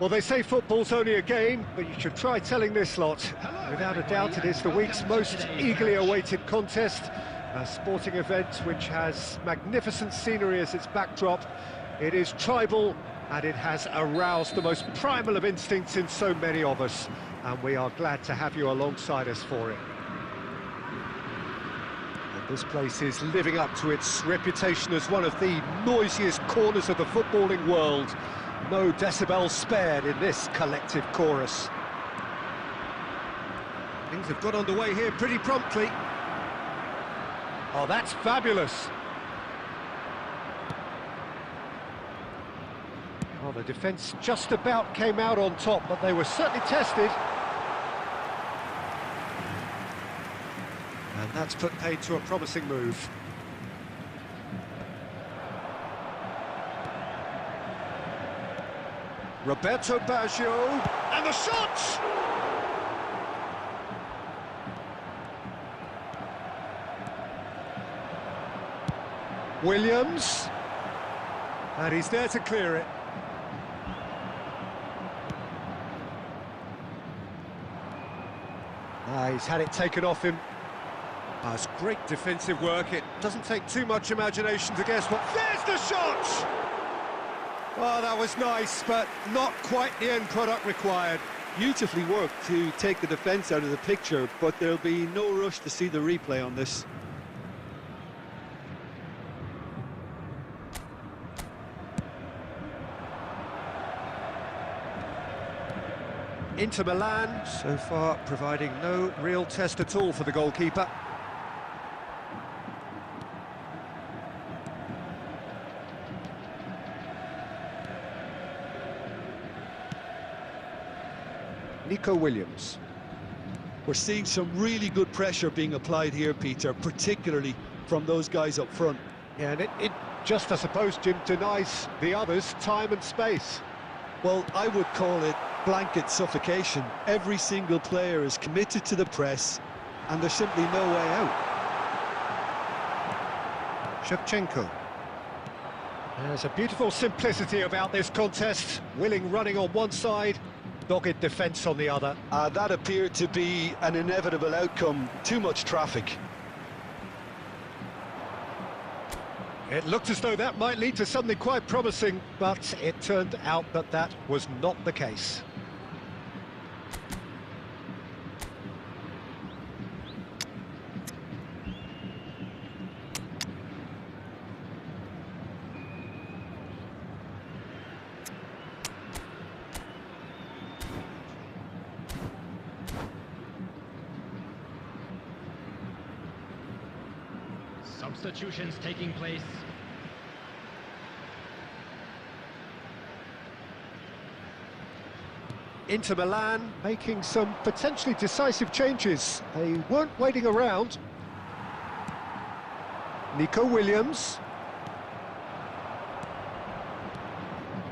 Well, they say football's only a game, but you should try telling this lot. Without a doubt, it is the week's most eagerly awaited contest, a sporting event which has magnificent scenery as its backdrop. It is tribal, and it has aroused the most primal of instincts in so many of us, and we are glad to have you alongside us for it. And this place is living up to its reputation as one of the noisiest corners of the footballing world. No decibels spared in this collective chorus. Things have got underway here pretty promptly. Oh, that's fabulous. Oh, the defence just about came out on top, but they were certainly tested. And that's put paid to a promising move. Roberto Baggio, and the shot! Williams, and he's there to clear it. He's had it taken off him. It's great defensive work. It doesn't take too much imagination to guess what... There's the shot! Well, that was nice, but not quite the end product required. Beautifully worked to take the defence out of the picture, but there'll be no rush to see the replay on this. Inter Milan, so far providing no real test at all for the goalkeeper. Nico Williams. We're seeing some really good pressure being applied here, Peter, particularly from those guys up front. Yeah, and it just, I suppose, Jim, denies the others time and space. Well, I would call it blanket suffocation. Every single player is committed to the press, and there's simply no way out. Shevchenko. There's a beautiful simplicity about this contest. Willing running on one side, dogged defence on the other. That appeared to be an inevitable outcome. Too much traffic. It looked as though that might lead to something quite promising, but it turned out that that was not the case. Substitutions taking place. Inter Milan making some potentially decisive changes. They weren't waiting around. Nico Williams.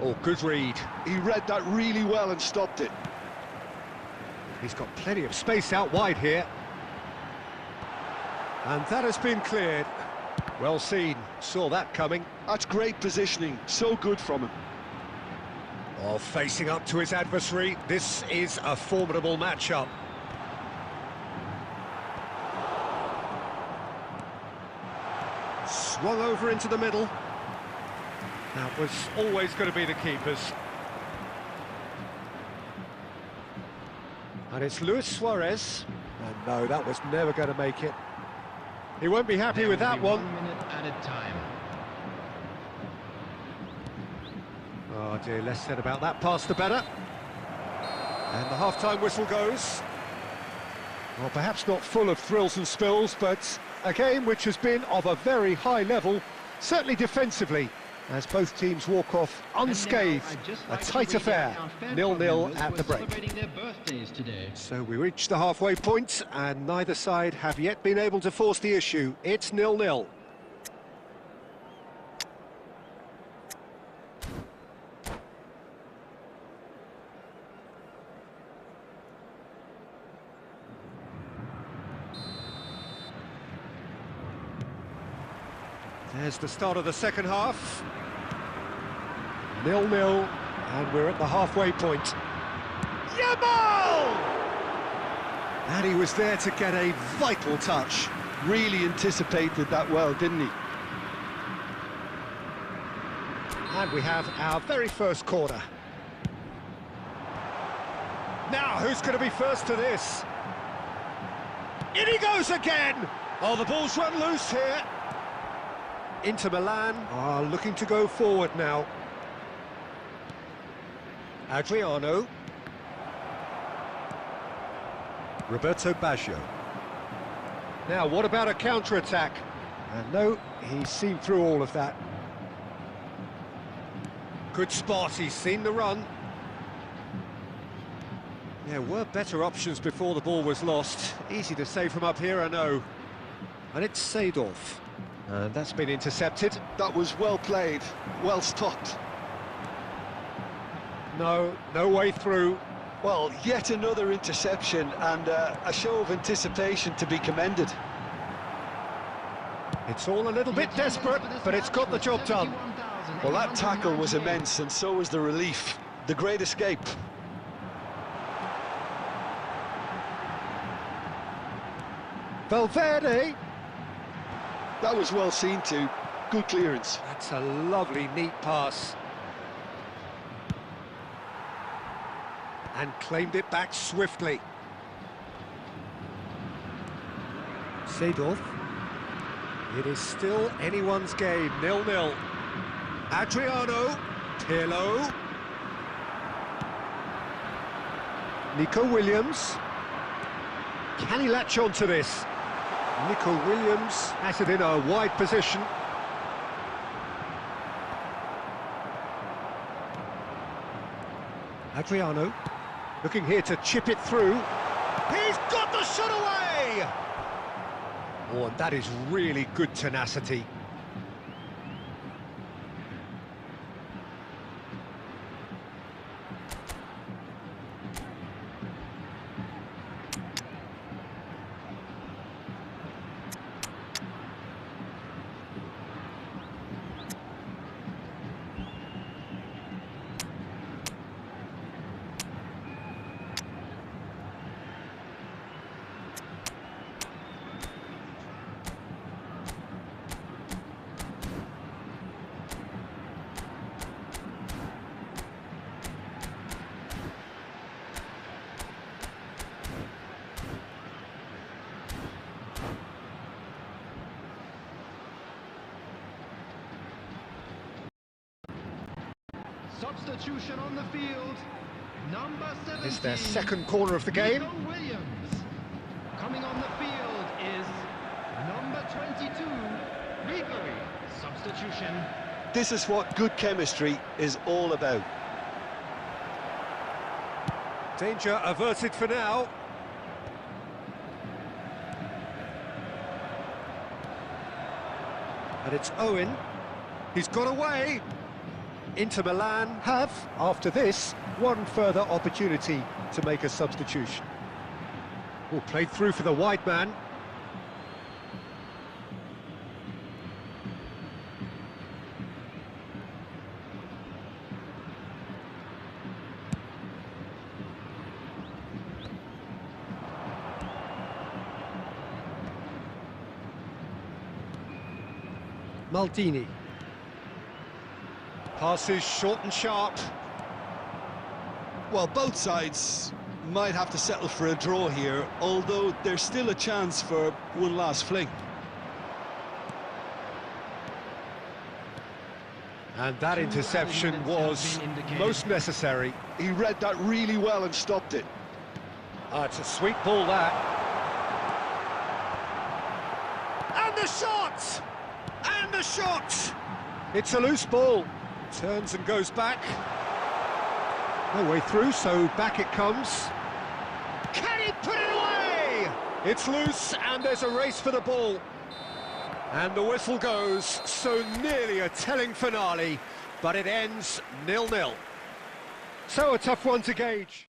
Oh, good read. He read that really well and stopped it. He's got plenty of space out wide here. And that has been cleared. Well seen, saw that coming. That's great positioning, so good from him. Oh, facing up to his adversary, this is a formidable matchup. Swung over into the middle. That was always going to be the keeper's. And it's Luis Suarez. And no, that was never going to make it. He won't be happy with that one. 1 minute added time. Oh dear, less said about that pass the better. And the half-time whistle goes. Well, perhaps not full of thrills and spills, but a game which has been of a very high level, certainly defensively, as both teams walk off unscathed. A tight affair, 0-0 at the break. So we reach the halfway point, and neither side have yet been able to force the issue. It's 0-0. There's the start of the second half. 0-0, and we're at the halfway point. Yamal! And he was there to get a vital touch. Really anticipated that well, didn't he? And we have our very first corner. Now, who's going to be first to this? In he goes again! Oh, the ball's run loose here. Inter Milan are looking to go forward now. Adriano. Roberto Baggio. Now, what about a counter-attack? And no, he's seen through all of that. Good spot, he's seen the run. There were better options before the ball was lost. Easy to say from up here, I know. And it's Seedorf. And that's been intercepted. That was well played, well stopped. No way through. Well, yet another interception and a show of anticipation to be commended. It's all a little bit desperate, but it's got the job done. Well, that tackle was immense, and so was the relief. The great escape. Valverde. That was well seen too. Good clearance. That's a lovely, neat pass. And claimed it back swiftly. Seedorf. It is still anyone's game, 0-0. Adriano. Pirlo. Nico Williams. Can he latch on to this? Nico Williams has it in a wide position. Adriano looking here to chip it through. He's got the shot away! Oh, and that is really good tenacity. Substitution on the field. Number 17. It's their second corner of the game. Nico Williams. Coming on the field is number 22. Referee. Substitution. This is what good chemistry is all about. Danger averted for now. And it's Owen. He's got away. Inter Milan have, after this, one further opportunity to make a substitution. Oh, played through for the wide man. Maldini. Passes short and sharp. Well, both sides might have to settle for a draw here, although there's still a chance for one last fling. And that interception was most necessary. He read that really well and stopped it. It's a sweet ball, that. And the shot! And the shot! It's a loose ball. Turns and goes back. No way through, so back it comes. Can he put it away? It's loose, and there's a race for the ball. And the whistle goes, so nearly a telling finale, but it ends 0-0. So a tough one to gauge.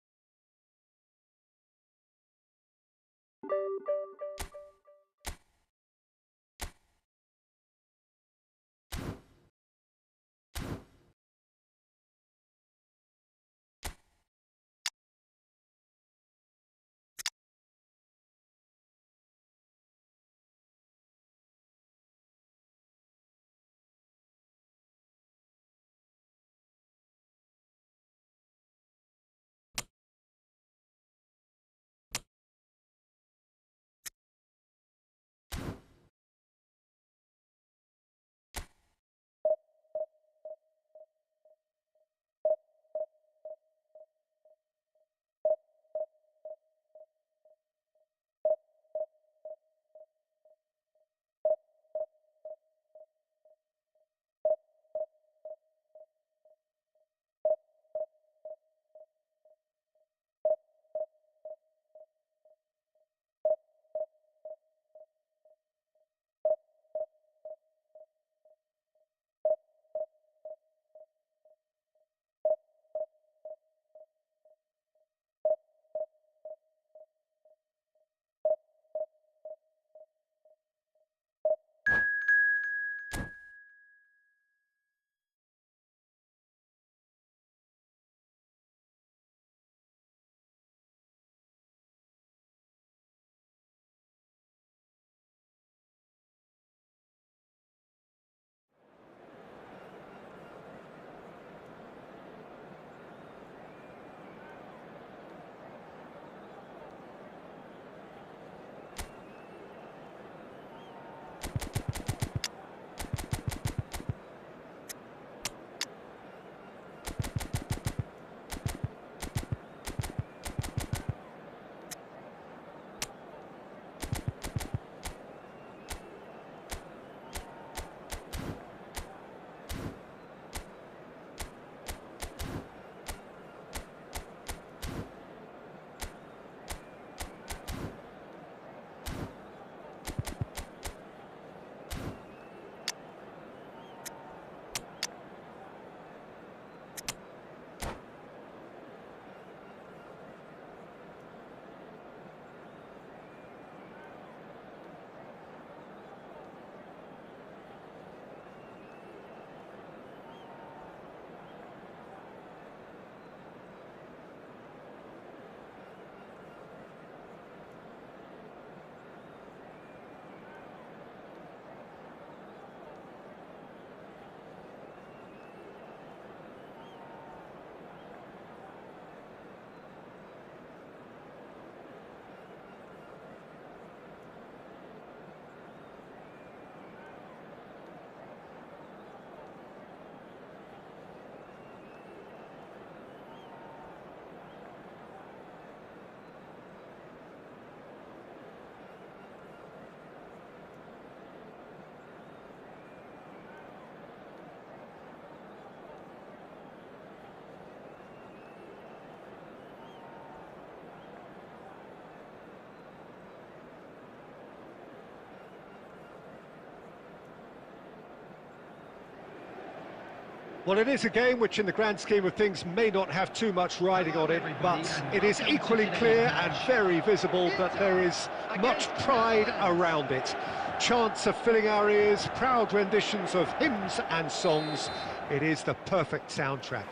Well, it is a game which, in the grand scheme of things, may not have too much riding on it, but it is equally clear and very visible that there is much pride around it. Chants are filling our ears, proud renditions of hymns and songs. It is the perfect soundtrack.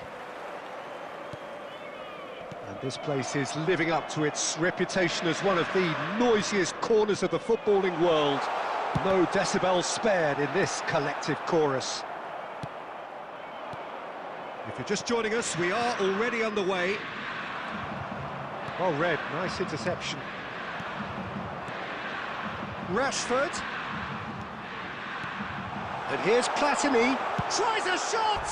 And this place is living up to its reputation as one of the noisiest corners of the footballing world. No decibels spared in this collective chorus. If you're just joining us, we are already underway. Well read, nice interception. Rashford. And here's Platini. Tries a shot!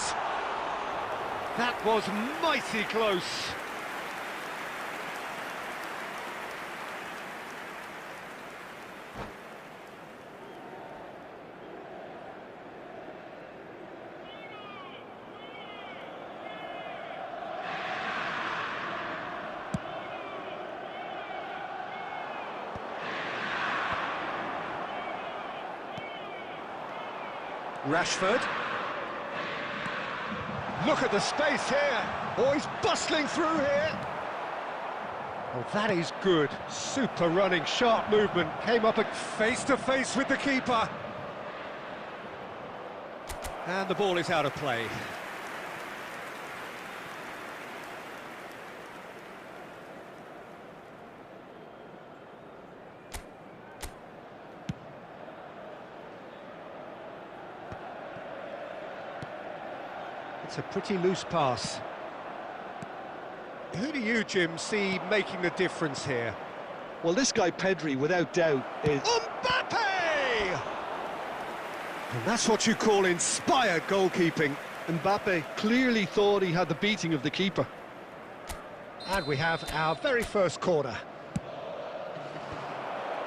That was mighty close. Rashford. Look at the space here. Oh, he's bustling through here. Oh, that is good. Super running, sharp movement. Came up face to face with the keeper. And the ball is out of play. It's a pretty loose pass. Who do you, Jim, see making the difference here? Well, this guy Pedri, without doubt, is... Mbappe! And that's what you call inspired goalkeeping. Mbappe clearly thought he had the beating of the keeper. And we have our very first corner.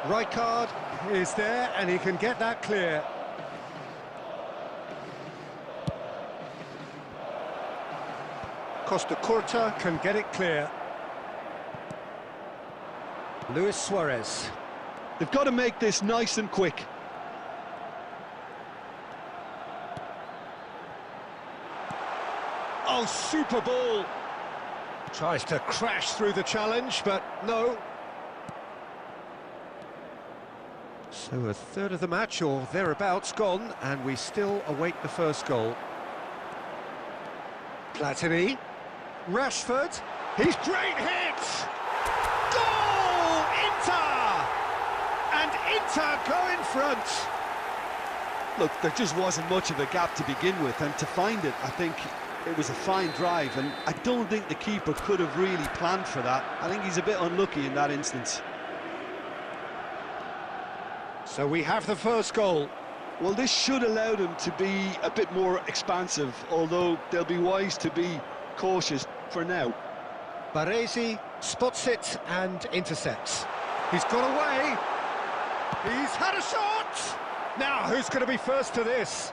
Rijkaard is there, and he can get that clear. Costa Curta can get it clear. Luis Suarez. They've got to make this nice and quick. Oh, super ball. Tries to crash through the challenge, but no. So a third of the match, or thereabouts, gone, and we still await the first goal. Platini. Rashford, he's great hit! Goal! Inter! And Inter go in front. Look, there just wasn't much of a gap to begin with, and to find it, I think it was a fine drive, and I don't think the keeper could have really planned for that. I think he's a bit unlucky in that instance. So we have the first goal. Well, this should allow them to be a bit more expansive, although they'll be wise to be cautious for now. Baresi spots it and intercepts. He's got away. He's had a shot. Now, who's going to be first to this?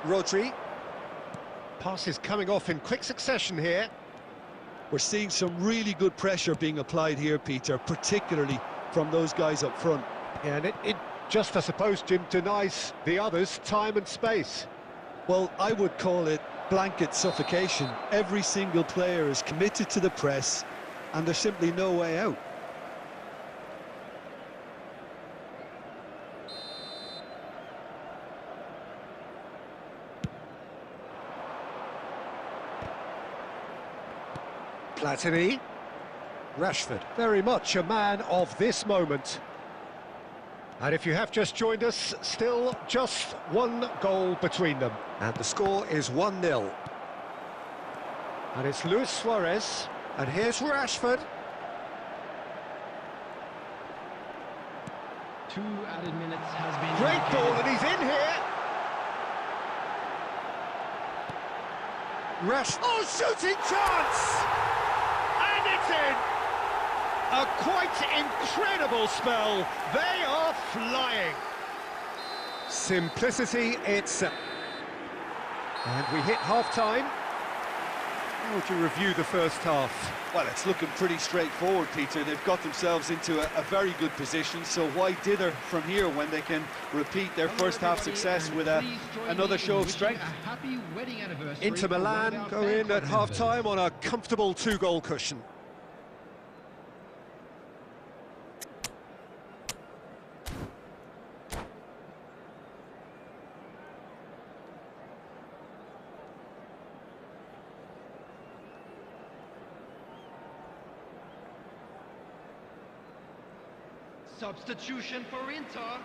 Rodri. Pass is coming off in quick succession here. We're seeing some really good pressure being applied here, Peter, particularly from those guys up front. Yeah, and it just, I suppose, Jim, denies the others time and space. Well, I would call it blanket suffocation. Every single player is committed to the press, and there's simply no way out. Platini. Rashford, very much a man of this moment. And if you have just joined us, still just one goal between them. And the score is 1-0. And it's Luis Suarez. And here's Rashford. 2 added minutes has been Great indicated. ball, and he's in here. Oh, shooting chance! And it's in! A quite incredible spell. They are flying. Simplicity, it's... And we hit half-time. How would you review the first half? Well, it's looking pretty straightforward, Peter. They've got themselves into a very good position, so why dither from here when they can repeat their first half success with another show of strength? Inter Milan go in at half-time on a comfortable 2-goal cushion. Substitution for Inter,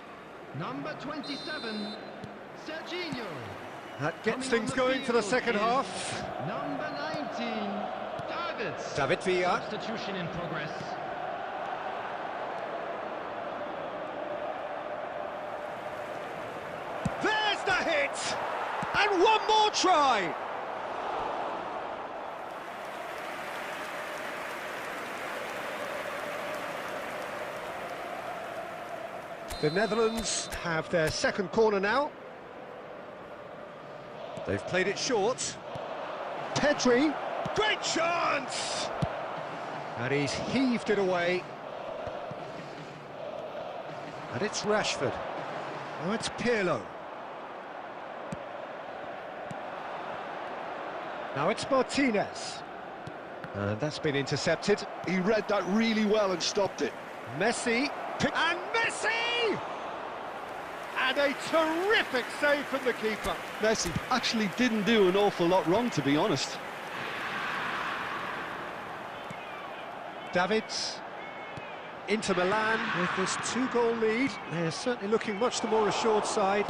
number 27, Serginho. That gets things going for the second half. Number 19, David Villa. Substitution in progress. There's the hit! And one more try! The Netherlands have their second corner now. They've played it short. Pedri, great chance! And he's heaved it away. And it's Rashford. Now it's Pirlo. Now it's Martinez. And that's been intercepted. He read that really well and stopped it. Messi, and Messi! And a terrific save from the keeper. Messi actually didn't do an awful lot wrong, to be honest. Davids, Inter Milan with this 2-goal lead. They're certainly looking much the more assured side.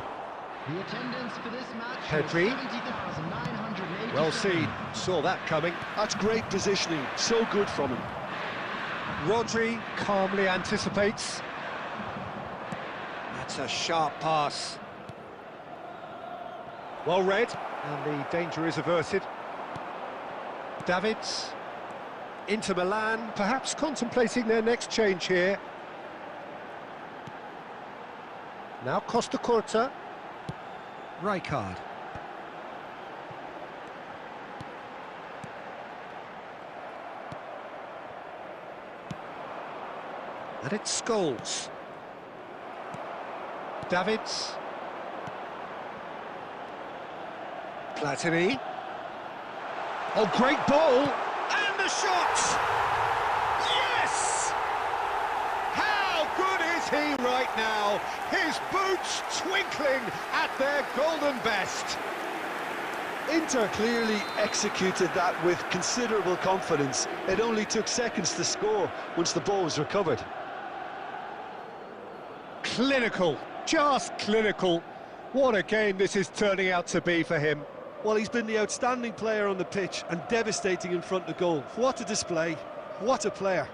The attendance for this match Pedri. 70,980. Well seen, saw that coming. That's great positioning, so good from him. Rodri calmly anticipates. That's a sharp pass. Well read, and the danger is averted. Davids, Inter Milan, perhaps contemplating their next change here. Now Costa Curta. Rijkaard. And it's Scholes. Davids. Platini. Oh, great ball! And the shot! Yes! How good is he right now? His boots twinkling at their golden best. Inter clearly executed that with considerable confidence. It only took seconds to score once the ball was recovered. Clinical, just clinical. What a game this is turning out to be for him. Well, he's been the outstanding player on the pitch and devastating in front of goal. What a display, what a player.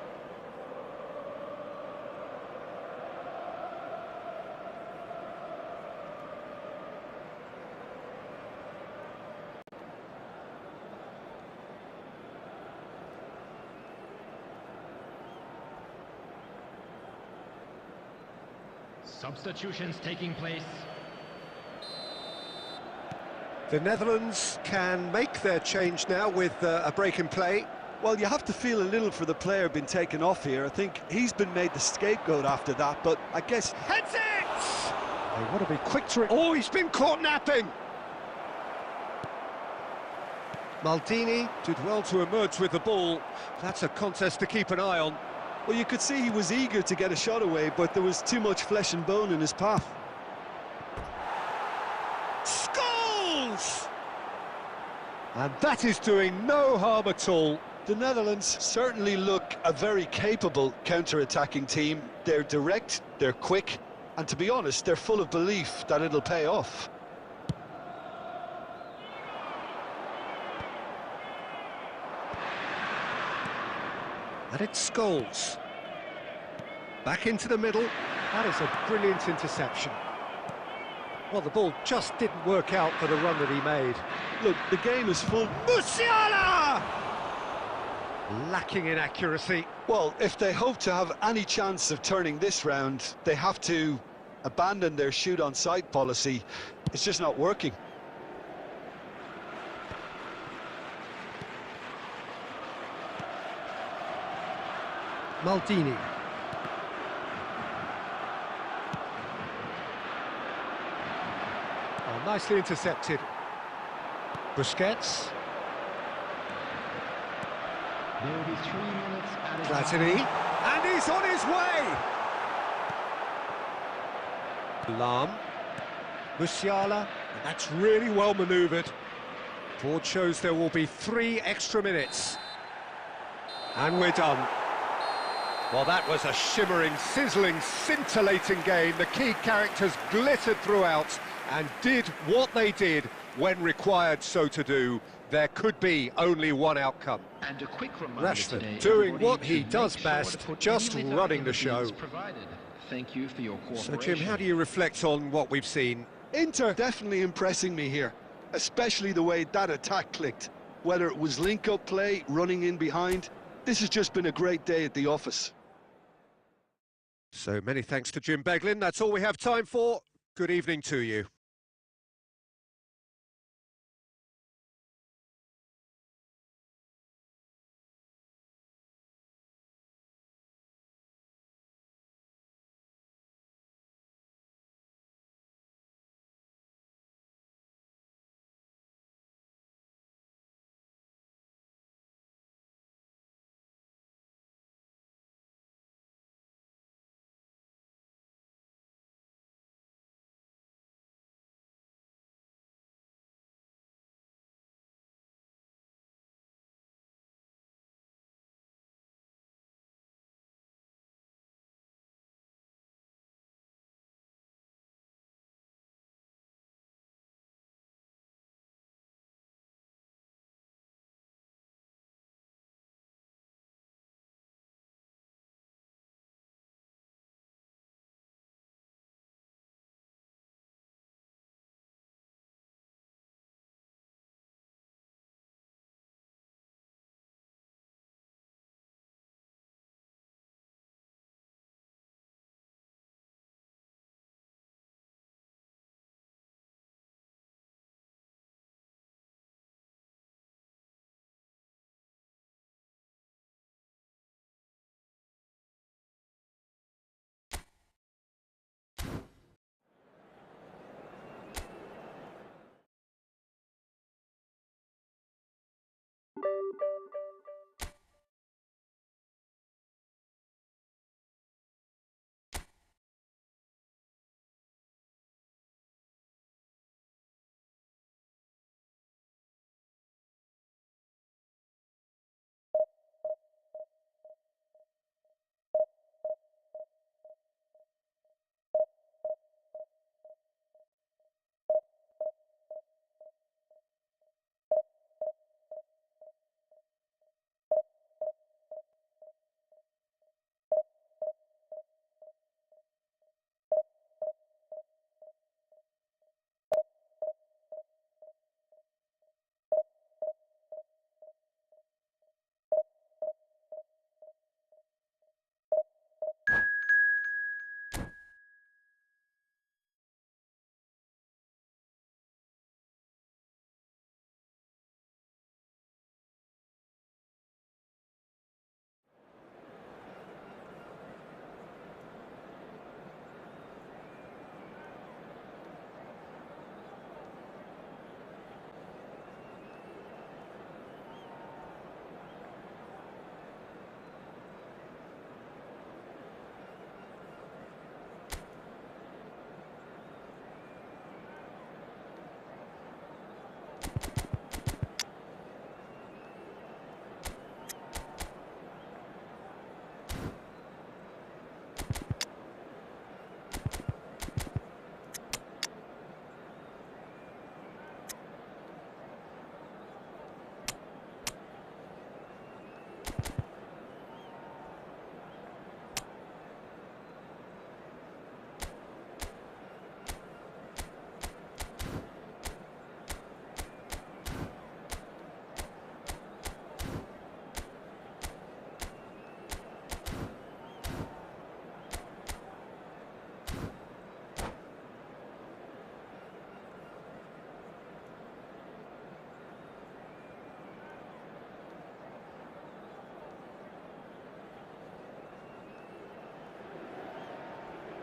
Substitutions taking place. The Netherlands can make their change now with a break in play. Well, you have to feel a little for the player being taken off here. I think he's been made the scapegoat after that, but I guess... Heads it! They want to be quick to... Oh, he's been caught napping! Maldini did well to emerge with the ball. That's a contest to keep an eye on. Well, you could see he was eager to get a shot away, but there was too much flesh and bone in his path. Scholes! And that is doing no harm at all. The Netherlands certainly look a very capable counter-attacking team. They're direct, they're quick, and to be honest, they're full of belief that it'll pay off. And it's Scholes. Back into the middle. That is a brilliant interception. Well, the ball just didn't work out for the run that he made. Look, the game is full. Musiala! Lacking in accuracy. Well, if they hope to have any chance of turning this round, they have to abandon their shoot-on-sight policy. It's just not working. Maldini. Oh, nicely intercepted. Busquets. There will be 3 minutes added. Platini. And he's on his way! Lam. Musiala. And that's really well manoeuvred. Board shows there will be 3 extra minutes. And we're done. Well, that was a shimmering, sizzling, scintillating game. The key characters glittered throughout and did what they did when required so to do. There could be only one outcome. And a quick reminder today, Rashford doing everybody, what he to does make sure best, to put just any running the images show. provided. Thank you for your So, cooperation. Jim, how do you reflect on what we've seen? Inter definitely impressing me here, especially the way that attack clicked. Whether it was link-up play, running in behind, this has just been a great day at the office. So many thanks to Jim Beglin. That's all we have time for. Good evening to you.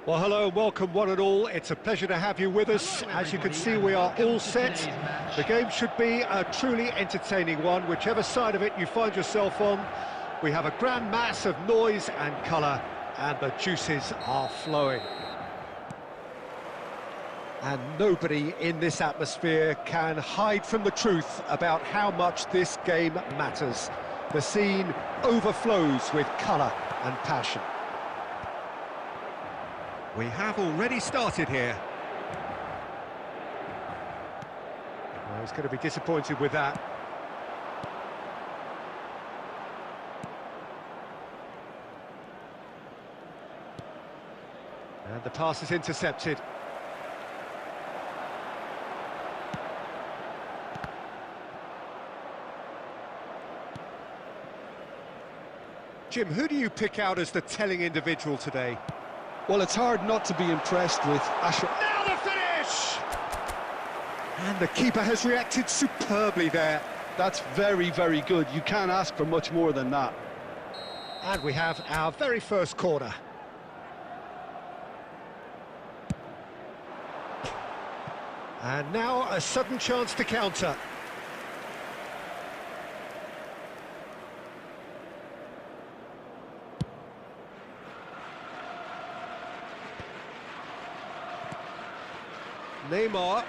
Well, hello and welcome one and all. It's a pleasure to have you with us. As you can see, we are all set. The game should be a truly entertaining one, whichever side of it you find yourself on. We have a grand mass of noise and colour, and the juices are flowing. And nobody in this atmosphere can hide from the truth about how much this game matters. The scene overflows with colour and passion. We have already started here. Well, he's going to be disappointed with that. And the pass is intercepted. Jim, who do you pick out as the telling individual today? Well, it's hard not to be impressed with Asher. Now the finish! And the keeper has reacted superbly there. That's very, very good. You can't ask for much more than that. And we have our very first corner. And now a sudden chance to counter. Neymar.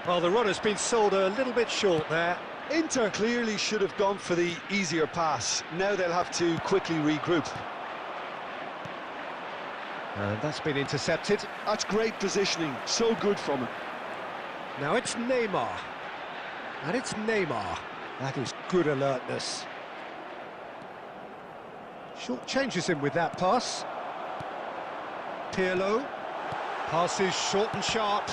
Well, the run has been sold a little bit short there. Inter clearly should have gone for the easier pass. Now they'll have to quickly regroup. And that's been intercepted. That's great positioning, so good from him. Now it's Neymar. And it's Neymar. That is good alertness. Short changes him with that pass. Pirlo. Passes short and sharp.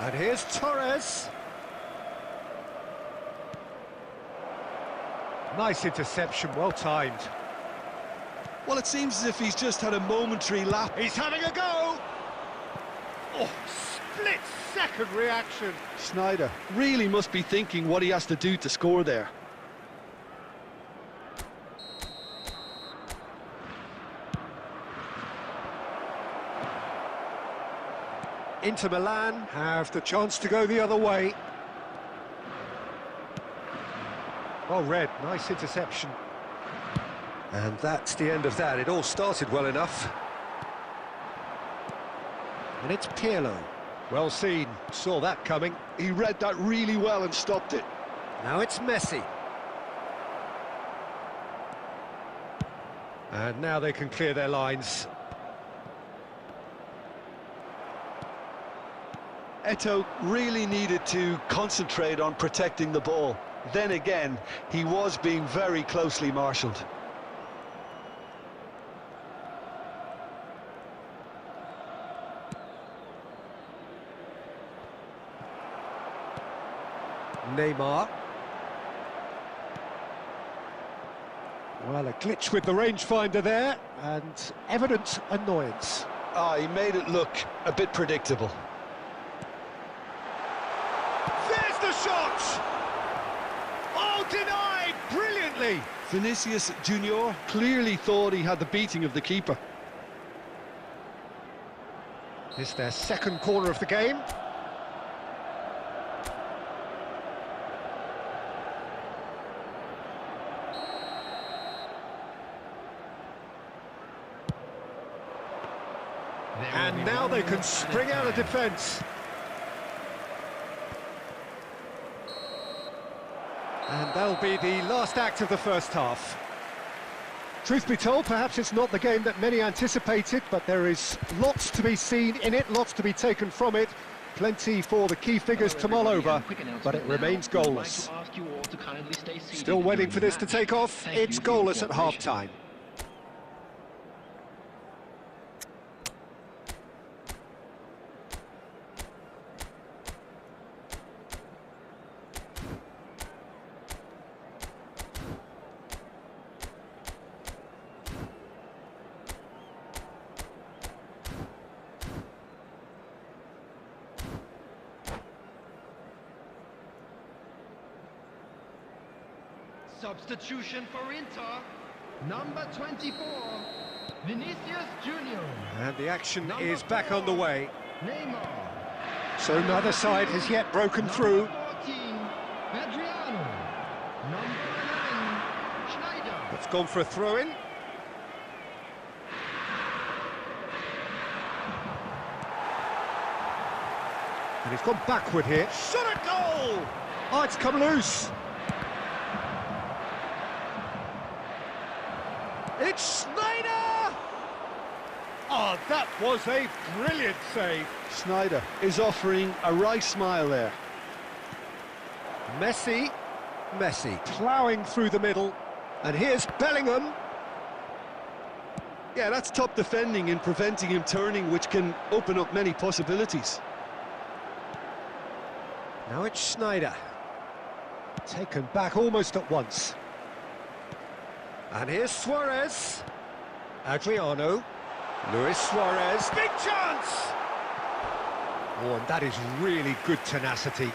And here's Torres. Nice interception, well timed. Well, it seems as if he's just had a momentary lapse. He's having a go! Oh, split-second reaction. Sneijder really must be thinking what he has to do to score there. Inter Milan have the chance to go the other way. Well read, nice interception. And that's the end of that. It all started well enough. And it's Pirlo. Well seen, saw that coming. He read that really well and stopped it. Now it's Messi. And now they can clear their lines. Eto'o really needed to concentrate on protecting the ball. Then again, he was being very closely marshalled. Neymar. Well, a glitch with the rangefinder there, and evident annoyance. He made it look a bit predictable. There's the shot! Oh, denied brilliantly! Vinicius Junior clearly thought he had the beating of the keeper. It's their second corner of the game. And now they can spring out of defence. And that'll be the last act of the first half. Truth be told, perhaps it's not the game that many anticipated, but there is lots to be seen in it, lots to be taken from it. Plenty for the key figures to mull over, but it remains goalless. Still waiting for this to take off. It's goalless at half-time. Substitution for Inter. Number 24, Vinicius Junior. And the action Number is back on the 4, way. Neymar. So neither side has yet broken through. Number 14, Adriano. Number 11, Schneider. It's gone for a throw-in. And he's gone backward here. Shot a goal! Oh, it's come loose. It's Schneider! Oh, that was a brilliant save. Schneider is offering a wry smile there. Messi ploughing through the middle. And here's Bellingham. Yeah, that's top defending and preventing him turning, which can open up many possibilities. Now it's Schneider. Taken back almost at once. And here's Suarez. Adriano. Luis Suarez. Big chance! Oh, and that is really good tenacity.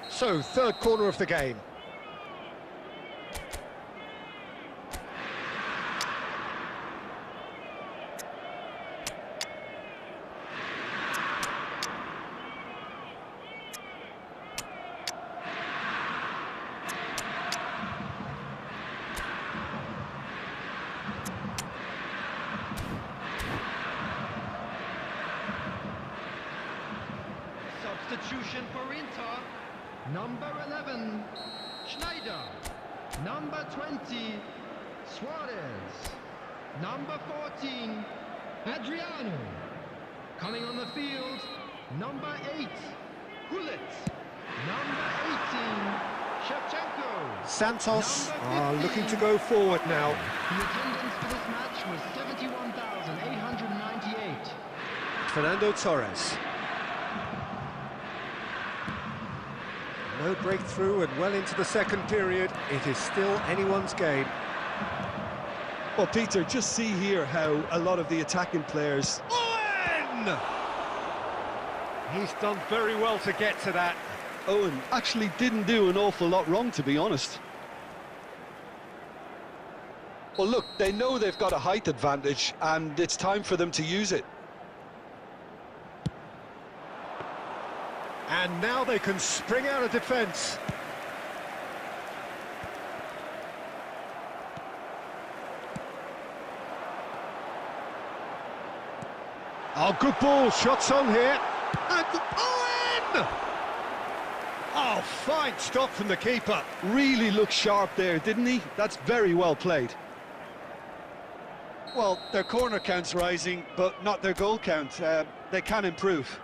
So, third corner of the game. Substitution for Inter. Number 11, Schneider. Number 20, Suarez. Number 14, Adriano. Coming on the field, number 8, Hullet. Number 18, Shevchenko. Santos Number are 15. looking to go forward now. The attendance for this match was 71,898. Fernando Torres. No breakthrough and well into the second period. It is still anyone's game. Well, Peter, just see here how a lot of the attacking players... Owen! He's done very well to get to that. Owen actually didn't do an awful lot wrong, to be honest. Well, look, they know they've got a height advantage, and it's time for them to use it. And now they can spring out of defence. Oh, good ball. Shots on here. And Owen! Oh, fine stop from the keeper. Really looked sharp there, didn't he? That's very well played. Well, their corner count's rising, but not their goal count. They can improve.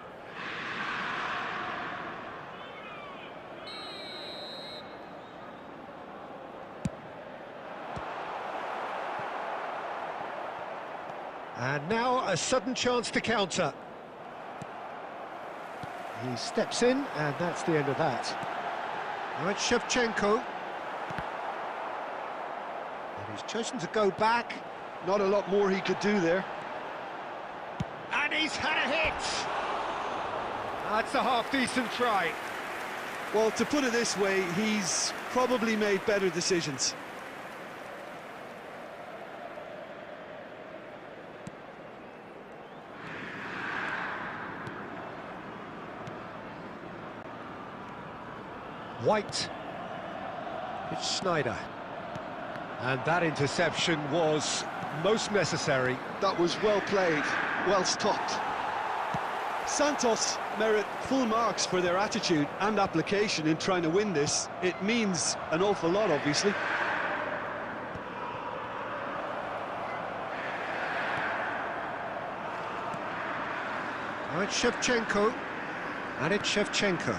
And now a sudden chance to counter. He steps in, and that's the end of that. Now it's Shevchenko. And he's chosen to go back. Not a lot more he could do there. And he's had a hit! That's a half-decent try. Well, to put it this way, he's probably made better decisions. White. It's Schneider. And that interception was most necessary. That was well played, well stopped. Santos merit full marks for their attitude and application in trying to win this. It means an awful lot, obviously. Now it's Shevchenko. And it's Shevchenko.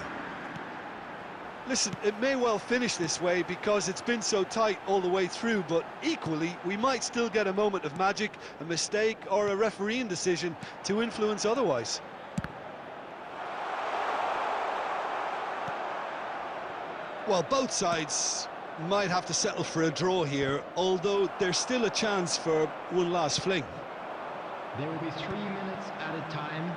Listen, it may well finish this way because it's been so tight all the way through, but equally, we might still get a moment of magic, a mistake, or a refereeing decision to influence otherwise. Well, both sides might have to settle for a draw here, although there's still a chance for one last fling. There will be 3 minutes at a time.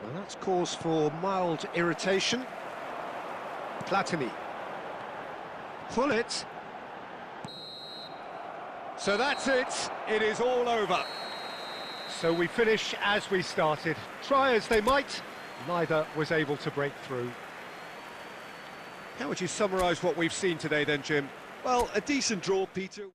Well, that's cause for mild irritation. Platini. Pull it. So that's it. It is all over. So we finish as we started. Try as they might, neither was able to break through. How would you summarise what we've seen today then, Jim? Well, a decent draw, Peter.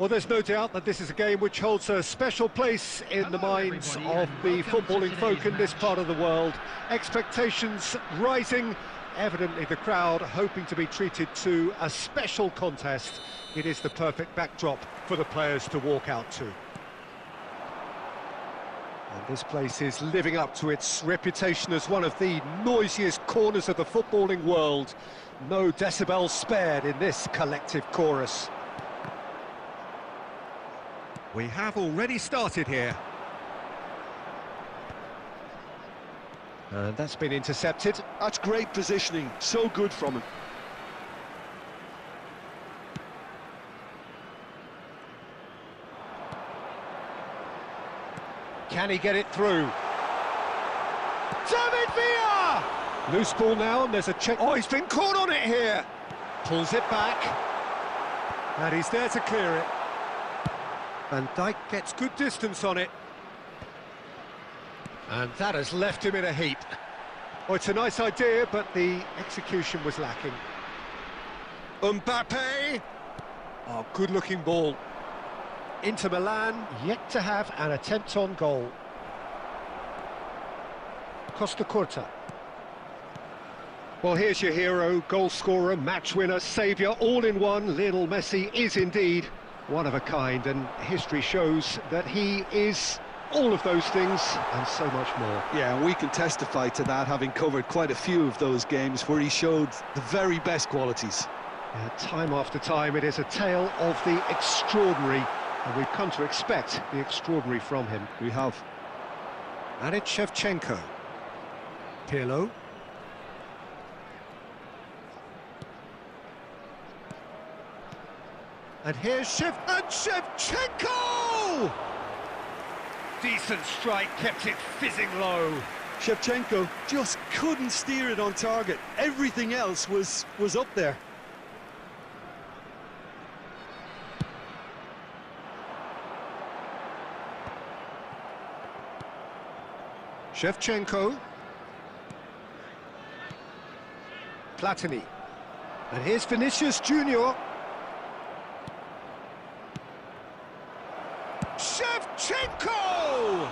Well, there's no doubt that this is a game which holds a special place in the minds of the footballing folk in this part of the world. Expectations rising, evidently the crowd hoping to be treated to a special contest. It is the perfect backdrop for the players to walk out to. And this place is living up to its reputation as one of the noisiest corners of the footballing world. No decibels spared in this collective chorus. We have already started here. And that's been intercepted. That's great positioning, so good from him. Can he get it through? David Villa! Loose ball now, and there's a check. Oh, he's been caught on it here. Pulls it back. And he's there to clear it. Van Dijk gets good distance on it. And that has left him in a heap. Oh, it's a nice idea, but the execution was lacking. Mbappe! Oh, good-looking ball. Inter Milan yet to have an attempt on goal. Costa Curta. Well, here's your hero, goal scorer, match winner, saviour, all in one. Lionel Messi is indeed one of a kind, and history shows that he is all of those things and so much more. Yeah, and we can testify to that, having covered quite a few of those games where he showed the very best qualities. Yeah, time after time, it is a tale of the extraordinary, and we've come to expect the extraordinary from him. We have. Anit Shevchenko. Pirlo. And here's Shevchenko! Decent strike, kept it fizzing low. Shevchenko just couldn't steer it on target. Everything else was up there. Shevchenko. Platini. And here's Vinicius Junior. Shevchenko!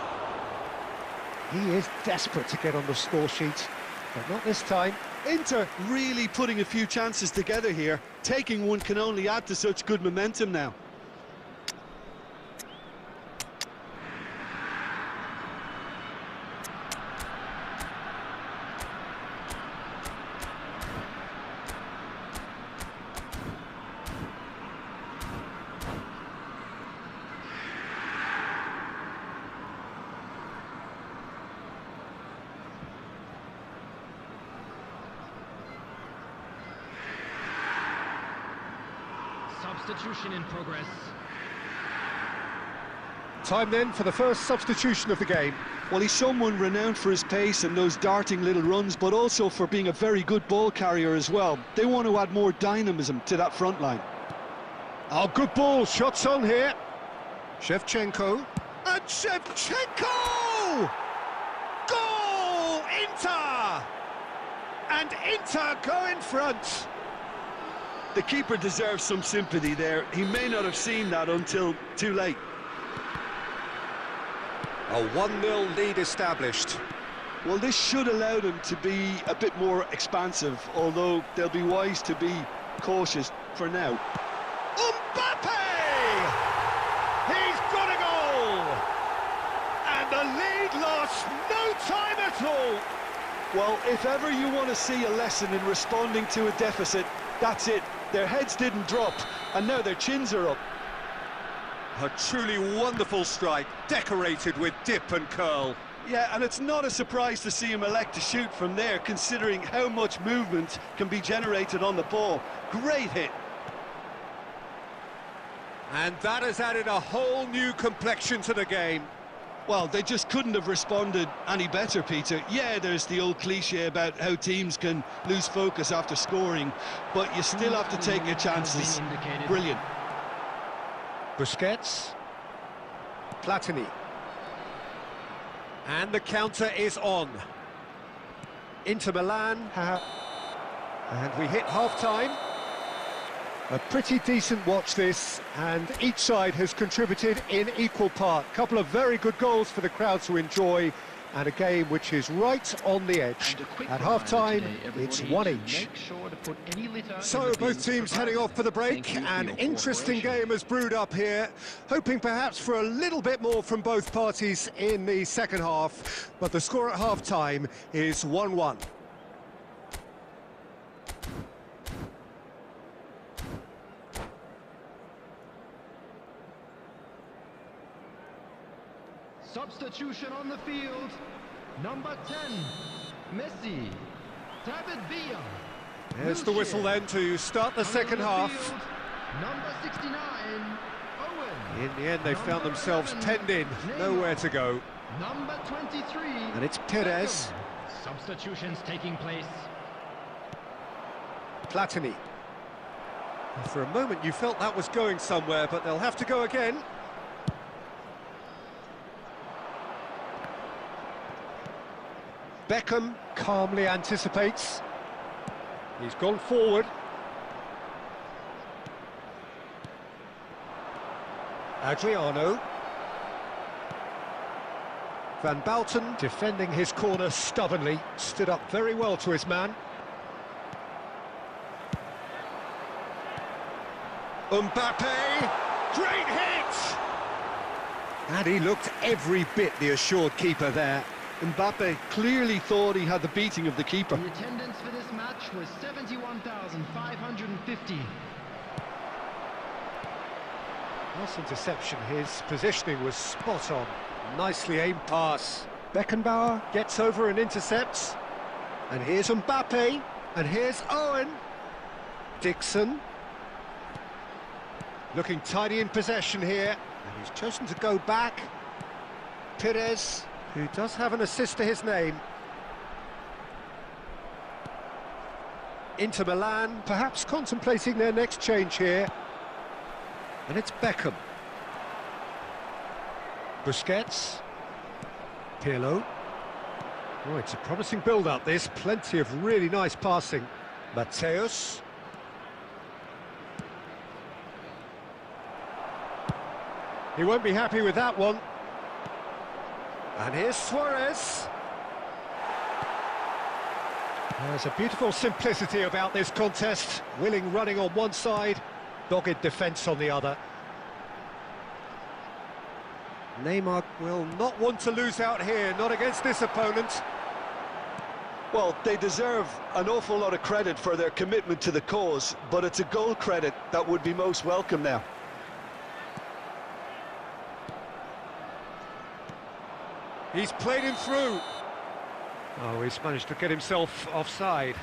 He is desperate to get on the score sheet, but not this time. Inter really putting a few chances together here. Taking one can only add to such good momentum now. Substitution in progress. Time then for the first substitution of the game. Well, he's someone renowned for his pace and those darting little runs, but also for being a very good ball carrier as well. They want to add more dynamism to that front line. Oh, good ball, shots on here. Shevchenko. And Shevchenko! Goal! Inter! And Inter go in front. The keeper deserves some sympathy there. He may not have seen that until too late. A 1-0 lead established. Well, this should allow them to be a bit more expansive, although they'll be wise to be cautious for now. Mbappe! He's got a goal! And the lead lost no time at all. Well, if ever you want to see a lesson in responding to a deficit, that's it. Their heads didn't drop, and now their chins are up. A truly wonderful strike, decorated with dip and curl. Yeah, and it's not a surprise to see him elect to shoot from there, considering how much movement can be generated on the ball. Great hit. And that has added a whole new complexion to the game. Well, they just couldn't have responded any better, Peter. Yeah, there's the old cliche about how teams can lose focus after scoring, but you still have to take your chances. Brilliant. Busquets. Platini. And the counter is on. Inter Milan. And we hit half-time. A pretty decent watch this, and each side has contributed in equal part. A couple of very good goals for the crowd to enjoy, and a game which is right on the edge. At half-time, it's one each. So both teams heading off for the break. An interesting game has brewed up here, hoping perhaps for a little bit more from both parties in the second half, but the score at half-time is 1-1. Substitution on the field. Number 10, Messi. David Villa. There's the whistle then to start the second half. Number 69, Owen. In the end, they found themselves penned in, nowhere to go. Number 23. And it's Perez. Substitutions taking place. Platini. For a moment, you felt that was going somewhere, but they'll have to go again. Beckham calmly anticipates. He's gone forward. Adriano. Van Bouten defending his corner stubbornly, stood up very well to his man. Mbappe, great hit! And he looked every bit the assured keeper there. Mbappe clearly thought he had the beating of the keeper. The attendance for this match was 71,550. Nice interception, his positioning was spot on. Nicely aimed pass. Beckenbauer gets over and intercepts. And here's Mbappe, and here's Owen. Dixon. Looking tidy in possession here, and he's chosen to go back. Perez, who does have an assist to his name. Inter Milan, perhaps contemplating their next change here. And it's Beckham. Busquets. Pirlo. Oh, it's a promising build-up, this. Plenty of really nice passing. Mateus. He won't be happy with that one. And here's Suarez. There's a beautiful simplicity about this contest. Willing running on one side, dogged defence on the other. Neymar will not want to lose out here, not against this opponent. Well, they deserve an awful lot of credit for their commitment to the cause, but it's a goal credit that would be most welcome now. He's played him through. Oh, he's managed to get himself offside.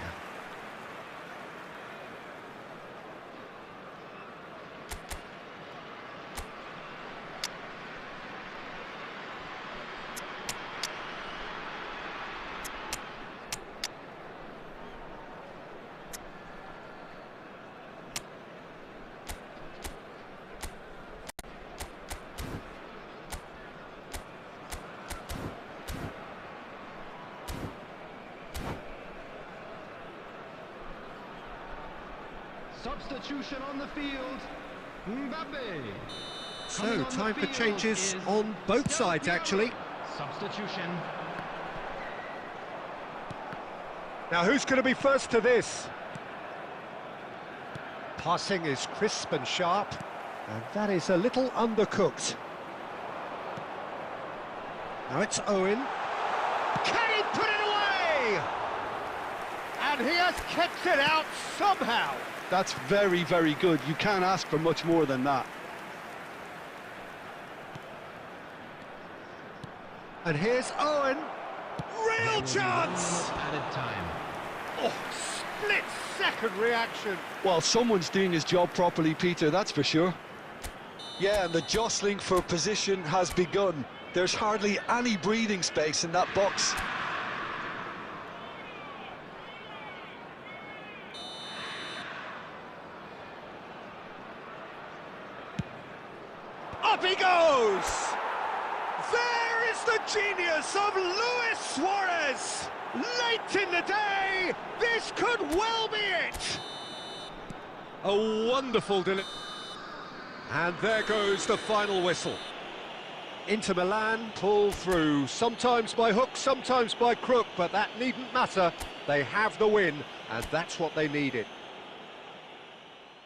Substitution on the field. Mbappe. So, time for changes on both sides, actually. Substitution. Now, who's going to be first to this? Passing is crisp and sharp, and that is a little undercooked. Now it's Owen. Can he put it away? And he has kept it out somehow. That's very, very good. You can't ask for much more than that. And here's Owen. Real chance! Added time. Oh, split-second reaction. Well, someone's doing his job properly, Peter, that's for sure. Yeah, and the jostling for position has begun. There's hardly any breathing space in that box. Up he goes! There is the genius of Luis Suarez! Late in the day, this could well be it! A wonderful delivery. And there goes the final whistle. Inter Milan pull through, sometimes by hook, sometimes by crook, but that needn't matter. They have the win, and that's what they needed.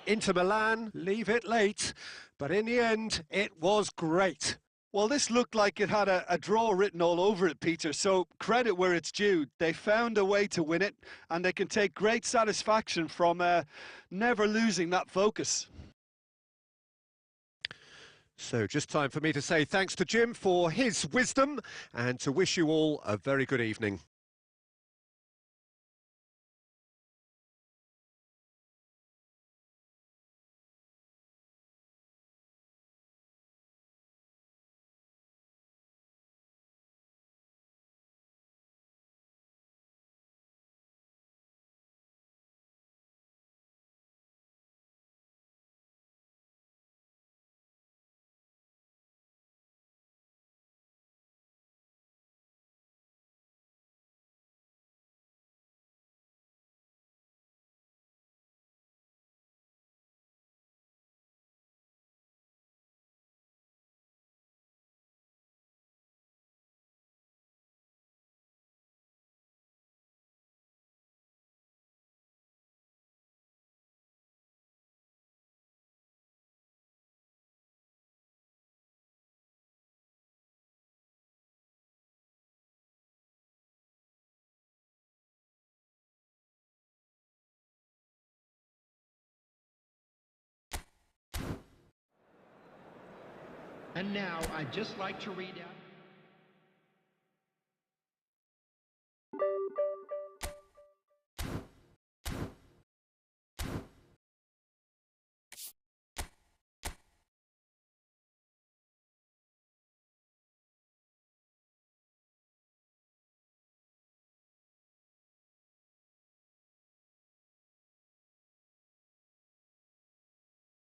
Inter Milan leave it late, but in the end, it was great. Well, this looked like it had a draw written all over it, Peter, so credit where it's due. They found a way to win it, and they can take great satisfaction from never losing that focus. So just time for me to say thanks to Jim for his wisdom, and to wish you all a very good evening. And now I'd just like to read out